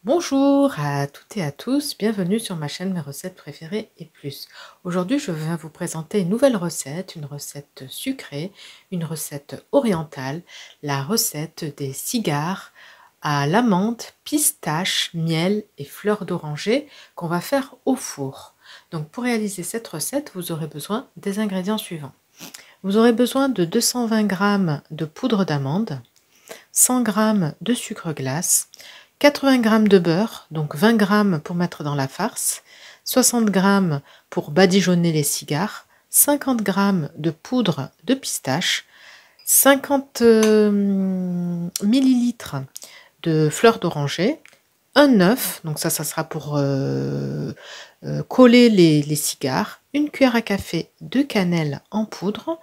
Bonjour à toutes et à tous, bienvenue sur ma chaîne Mes recettes préférées et plus. Aujourd'hui, je viens vous présenter une recette sucrée, une recette orientale, la recette des cigares à l'amande, pistache, miel et fleurs d'oranger qu'on va faire au four. Donc pour réaliser cette recette, vous aurez besoin des ingrédients suivants. Vous aurez besoin de 220 g de poudre d'amande, 100 g de sucre glace, 80 g de beurre, donc 20 g pour mettre dans la farce, 60 g pour badigeonner les cigares, 50 g de poudre de pistache, 50 ml de fleurs d'oranger, un œuf, donc ça sera pour coller les cigares, une cuillère à café de cannelle en poudre,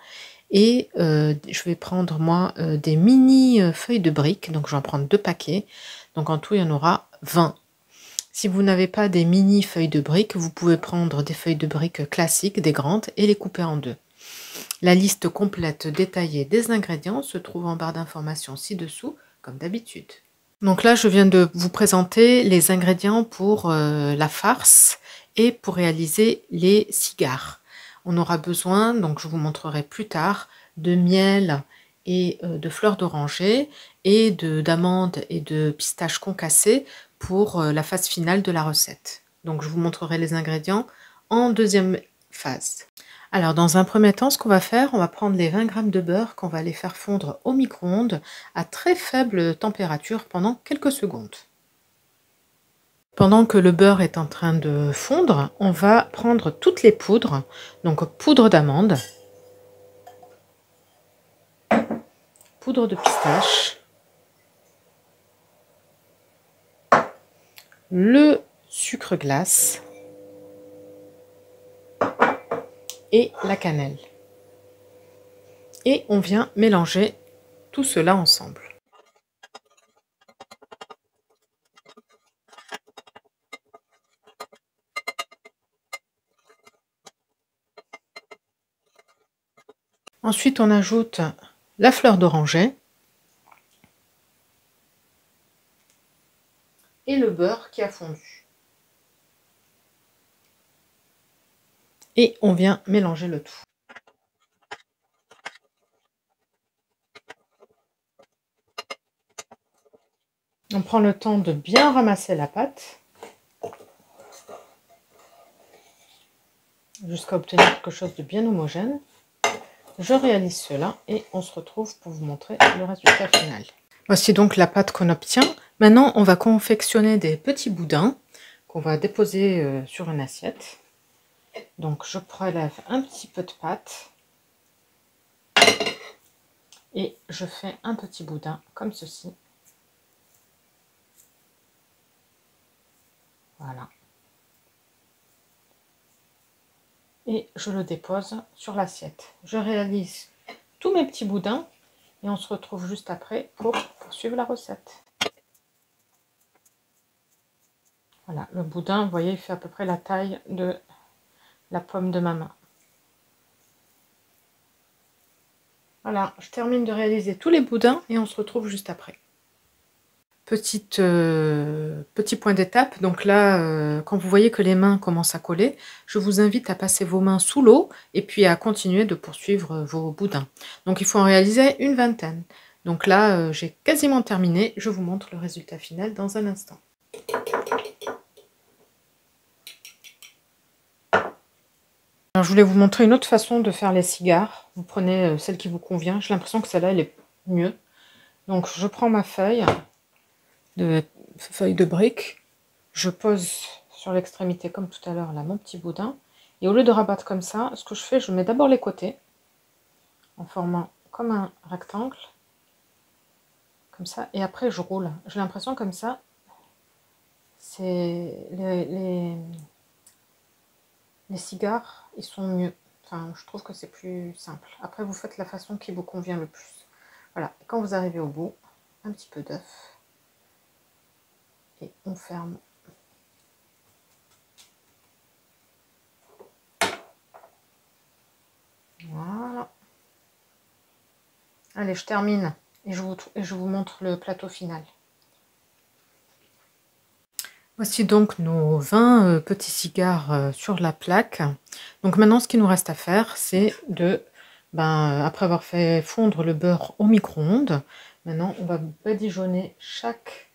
et je vais prendre moi des mini feuilles de briques, donc je vais en prendre 2 paquets, donc en tout il y en aura 20. Si vous n'avez pas des mini feuilles de briques, vous pouvez prendre des feuilles de briques classiques, des grandes, et les couper en deux. La liste complète détaillée des ingrédients se trouve en barre d'informations ci-dessous, comme d'habitude. Donc là, je viens de vous présenter les ingrédients pour la farce et pour réaliser les cigares. On aura besoin, donc je vous montrerai plus tard, de miel et de fleurs d'oranger et d'amandes et de pistaches concassées pour la phase finale de la recette. Donc je vous montrerai les ingrédients en deuxième phase. Alors dans un premier temps, ce qu'on va faire, on va prendre les 20 g de beurre qu'on va les faire fondre au micro-ondes à très faible température pendant quelques secondes. Pendant que le beurre est en train de fondre, on va prendre toutes les poudres, donc poudre d'amande, poudre de pistache, le sucre glace et la cannelle. Et on vient mélanger tout cela ensemble. Ensuite, on ajoute la fleur d'oranger et le beurre qui a fondu. Et on vient mélanger le tout. On prend le temps de bien ramasser la pâte jusqu'à obtenir quelque chose de bien homogène. Je réalise cela et on se retrouve pour vous montrer le résultat final. Voici donc la pâte qu'on obtient. Maintenant, on va confectionner des petits boudins qu'on va déposer sur une assiette. Donc, je prélève un petit peu de pâte et je fais un petit boudin comme ceci. Voilà. Et je le dépose sur l'assiette. Je réalise tous mes petits boudins et on se retrouve juste après pour poursuivre la recette. Voilà, le boudin, vous voyez, il fait à peu près la taille de la paume de ma main. Voilà, je termine de réaliser tous les boudins et on se retrouve juste après. Petit point d'étape, donc là, quand vous voyez que les mains commencent à coller, je vous invite à passer vos mains sous l'eau et puis à continuer de poursuivre vos boudins. Donc il faut en réaliser une vingtaine. Donc là, j'ai quasiment terminé, je vous montre le résultat final dans un instant. Alors, je voulais vous montrer une autre façon de faire les cigares. Vous prenez celle qui vous convient. J'ai l'impression que celle-là, elle est mieux. Donc, je prends ma feuille de brique. Je pose sur l'extrémité, comme tout à l'heure, là, mon petit boudin. Et au lieu de rabattre comme ça, ce que je fais, je mets d'abord les côtés, en formant comme un rectangle. Comme ça. Et après, je roule. J'ai l'impression comme ça, c'est les cigares, ils sont mieux. Enfin, je trouve que c'est plus simple. Après, vous faites la façon qui vous convient le plus. Voilà, quand vous arrivez au bout, un petit peu d'œuf. Et on ferme. Voilà. Allez, je termine. Et je vous montre le plateau final. Voici donc nos 20 petits cigares sur la plaque. Donc maintenant, ce qu'il nous reste à faire, c'est de, après avoir fait fondre le beurre au micro-ondes, maintenant on va badigeonner chaque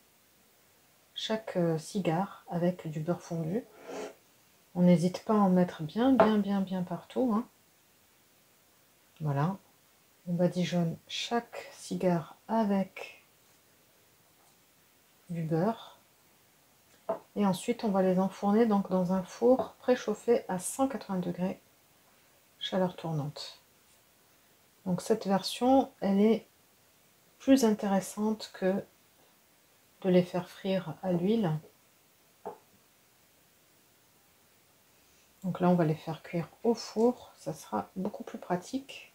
cigare avec du beurre fondu. On n'hésite pas à en mettre bien partout, hein. Voilà, on badigeonne chaque cigare avec du beurre. Et ensuite, on va les enfourner donc dans un four préchauffé à 180 degrés, chaleur tournante. Donc cette version, elle est plus intéressante que de les faire frire à l'huile. Donc là, on va les faire cuire au four, ça sera beaucoup plus pratique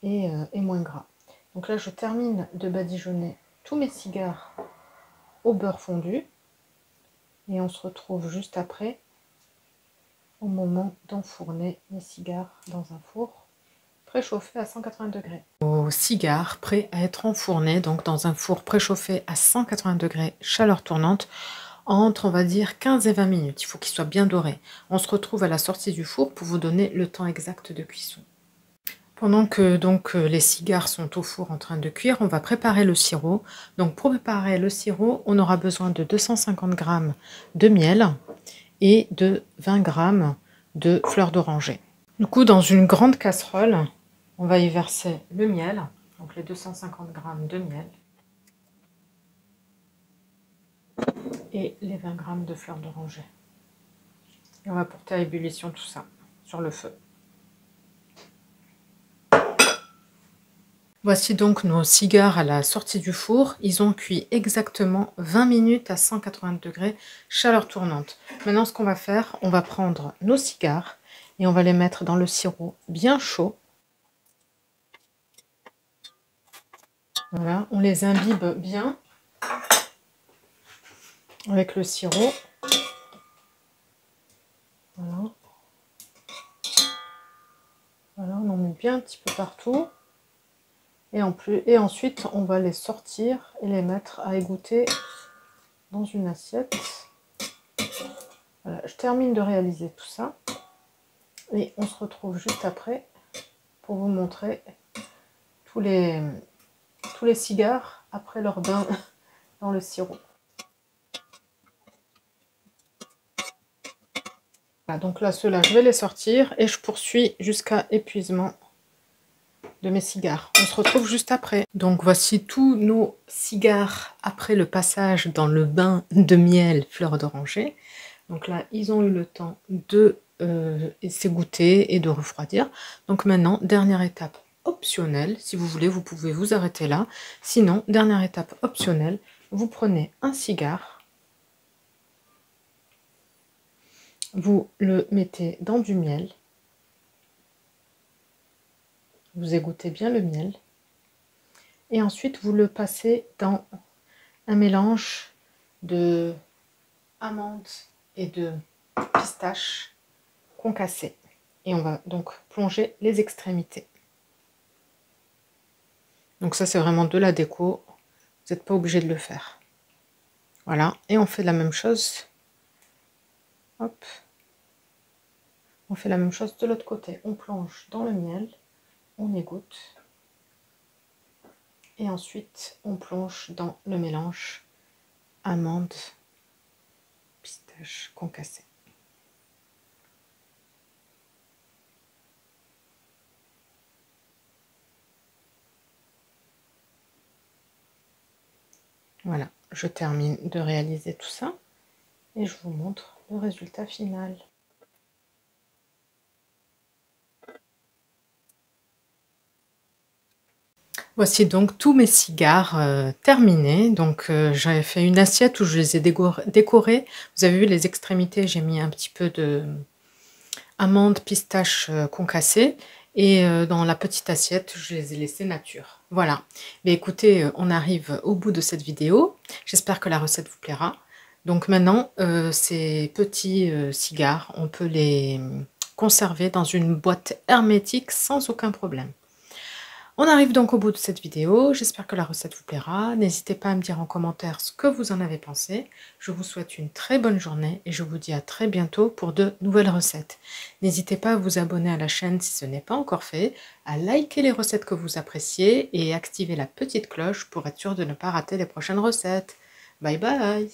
et moins gras. Donc là, je termine de badigeonner tous mes cigares au beurre fondu. Et on se retrouve juste après, au moment d'enfourner les cigares dans un four préchauffé à 180 degrés. Aux cigares prêts à être enfournés, donc dans un four préchauffé à 180 degrés, chaleur tournante, entre, on va dire, 15 et 20 minutes. Il faut qu'ils soient bien dorés. On se retrouve à la sortie du four pour vous donner le temps exact de cuisson. Pendant que donc les cigares sont au four en train de cuire, on va préparer le sirop. Donc pour préparer le sirop, on aura besoin de 250 g de miel et de 20 g de fleurs d'oranger. Du coup, dans une grande casserole, on va y verser le miel, donc les 250 g de miel, et les 20 g de fleurs d'oranger. Et on va porter à ébullition tout ça sur le feu. Voici donc nos cigares à la sortie du four. Ils ont cuit exactement 20 minutes à 180 degrés, chaleur tournante. Maintenant, ce qu'on va faire, on va prendre nos cigares et on va les mettre dans le sirop bien chaud. Voilà, on les imbibe bien avec le sirop. Voilà. Voilà, on en met bien un petit peu partout. Et ensuite, on va les sortir et les mettre à égoutter dans une assiette. Voilà, je termine de réaliser tout ça. Et on se retrouve juste après pour vous montrer tous les cigares après leur bain dans le sirop. Voilà, donc là, ceux-là, je vais les sortir et je poursuis jusqu'à épuisement de mes cigares. On se retrouve juste après. Donc voici tous nos cigares après le passage dans le bain de miel fleur d'oranger. Donc là, ils ont eu le temps de s'égoutter et de refroidir. Donc maintenant, dernière étape optionnelle. Si vous voulez, vous pouvez vous arrêter là. Sinon, dernière étape optionnelle, vous prenez un cigare, vous le mettez dans du miel, vous égouttez bien le miel, et ensuite vous le passez dans un mélange de amandes et de pistaches concassées. Et on va donc plonger les extrémités. Donc ça, c'est vraiment de la déco, vous n'êtes pas obligé de le faire. Voilà, et on fait la même chose. Hop. On fait la même chose de l'autre côté. On plonge dans le miel, on égoutte. Et ensuite, on plonge dans le mélange amandes, pistaches concassées. Voilà, je termine de réaliser tout ça et je vous montre le résultat final. Voici donc tous mes cigares terminés. Donc j'avais fait une assiette où je les ai décorés. Vous avez vu les extrémités, j'ai mis un petit peu de amandes, pistaches concassées. Et dans la petite assiette, je les ai laissées nature. Voilà. Mais écoutez, on arrive au bout de cette vidéo. J'espère que la recette vous plaira. Donc maintenant, ces petits cigares, on peut les conserver dans une boîte hermétique sans aucun problème. On arrive donc au bout de cette vidéo, j'espère que la recette vous plaira. N'hésitez pas à me dire en commentaire ce que vous en avez pensé. Je vous souhaite une très bonne journée et je vous dis à très bientôt pour de nouvelles recettes. N'hésitez pas à vous abonner à la chaîne si ce n'est pas encore fait, à liker les recettes que vous appréciez et activer la petite cloche pour être sûr de ne pas rater les prochaines recettes. Bye bye!